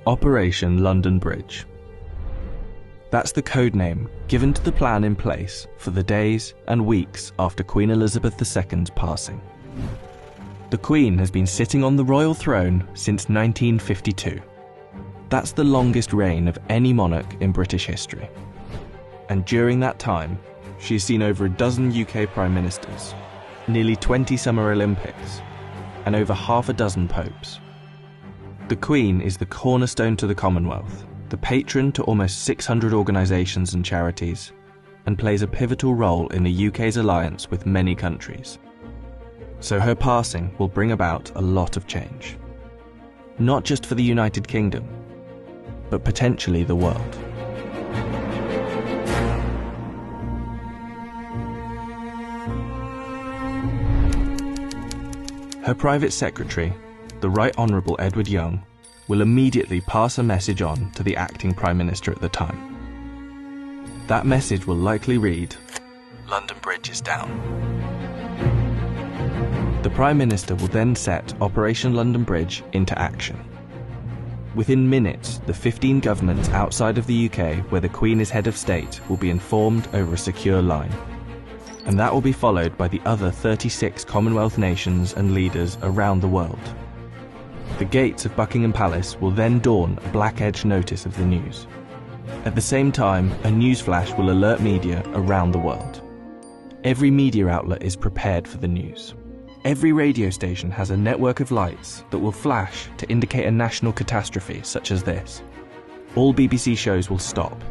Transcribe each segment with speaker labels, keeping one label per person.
Speaker 1: Operation London Bridge. That's the code name given to the plan in place for the days and weeks after Queen Elizabeth II's passing. The Queen has been sitting on the royal throne since 1952. That's the longest reign of any monarch in British history. And during that time, she's seen over a dozen UK Prime Ministers, nearly 20 Summer Olympics, and over half a dozen popes. The Queen is the cornerstone to the Commonwealth, the patron to almost 600 organisations and charities, and plays a pivotal role in the UK's alliance with many countries. So her passing will bring about a lot of change. Not just for the United Kingdom, but potentially the world. Her private secretary, the Right Honourable Edward Young, will immediately pass a message on to the acting Prime Minister at the time. That message will likely read, "London Bridge is down." The Prime Minister will then set Operation London Bridge into action. Within minutes, the 15 governments outside of the UK where the Queen is head of state will be informed over a secure line. And that will be followed by the other 36 Commonwealth nations and leaders around the world. The gates of Buckingham Palace will then dawn a black-edged notice of the news. At the same time, a newsflash will alert media around the world. Every media outlet is prepared for the news. Every radio station has a network of lights that will flash to indicate a national catastrophe such as this. All BBC shows will stop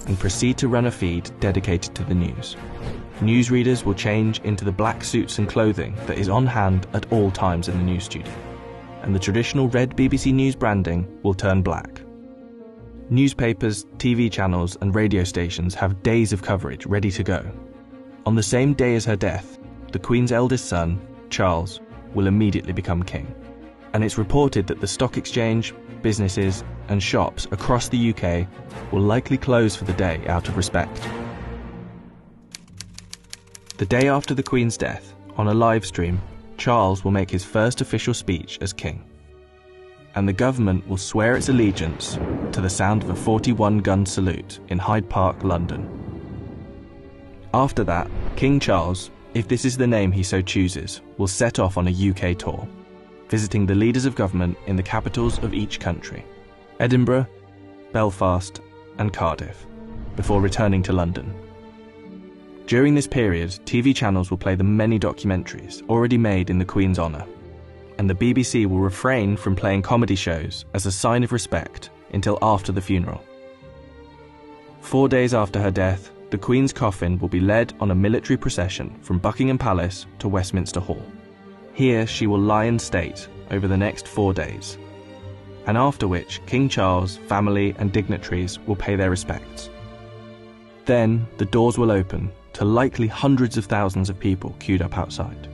Speaker 1: and proceed to run a feed dedicated to the news. Newsreaders will change into the black suits and clothing that is on hand at all times in the news studio, and the traditional red BBC News branding will turn black. Newspapers, TV channels and radio stations have days of coverage ready to go. On the same day as her death, the Queen's eldest son, Charles, will immediately become king. And it's reported that the stock exchange, businesses and shops across the UK will likely close for the day out of respect. The day after the Queen's death, on a live stream, Charles will make his first official speech as king. And the government will swear its allegiance to the sound of a 41-gun salute in Hyde Park, London. After that, King Charles, if this is the name he so chooses, will set off on a UK tour, visiting the leaders of government in the capitals of each country, Edinburgh, Belfast and Cardiff, before returning to London. During this period, TV channels will play the many documentaries already made in the Queen's honour, and the BBC will refrain from playing comedy shows as a sign of respect until after the funeral. 4 days after her death, the Queen's coffin will be led on a military procession from Buckingham Palace to Westminster Hall. Here she will lie in state over the next 4 days, and after which King Charles, family and dignitaries will pay their respects. Then the doors will open to likely hundreds of thousands of people queued up outside.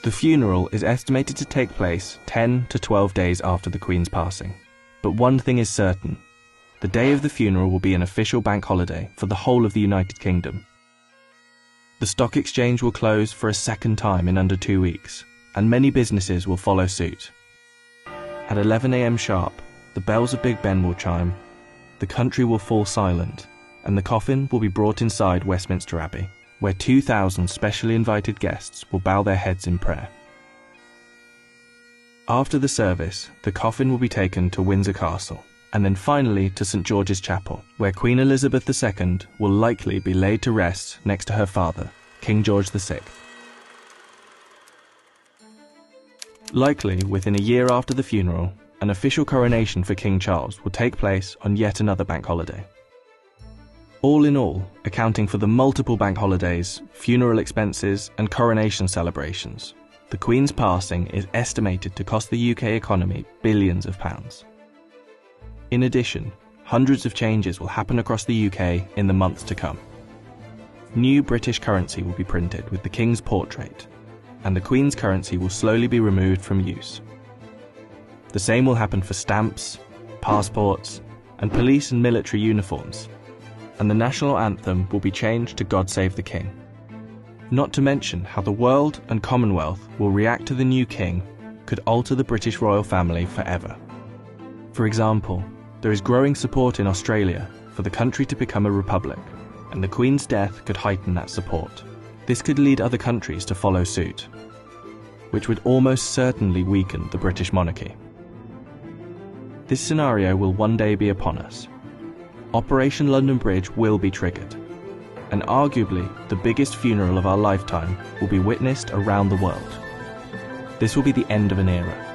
Speaker 1: The funeral is estimated to take place 10 to 12 days after the Queen's passing. But one thing is certain, the day of the funeral will be an official bank holiday for the whole of the United Kingdom. The stock exchange will close for a second time in under 2 weeks, and many businesses will follow suit. At 11 AM sharp, the bells of Big Ben will chime, the country will fall silent, and the coffin will be brought inside Westminster Abbey, where 2,000 specially invited guests will bow their heads in prayer. After the service, the coffin will be taken to Windsor Castle, and then finally to St George's Chapel, where Queen Elizabeth II will likely be laid to rest next to her father, King George VI. Likely within a year after the funeral, an official coronation for King Charles will take place on yet another bank holiday. All in all, accounting for the multiple bank holidays, funeral expenses and coronation celebrations, the Queen's passing is estimated to cost the UK economy billions of pounds. In addition, hundreds of changes will happen across the UK in the months to come. New British currency will be printed with the King's portrait, and the Queen's currency will slowly be removed from use. The same will happen for stamps, passports, and police and military uniforms, and the national anthem will be changed to God Save the King. Not to mention how the world and Commonwealth will react to the new king could alter the British royal family forever. For example, there is growing support in Australia for the country to become a republic, and the Queen's death could heighten that support. This could lead other countries to follow suit, which would almost certainly weaken the British monarchy. This scenario will one day be upon us. Operation London Bridge will be triggered, and arguably the biggest funeral of our lifetime will be witnessed around the world. This will be the end of an era.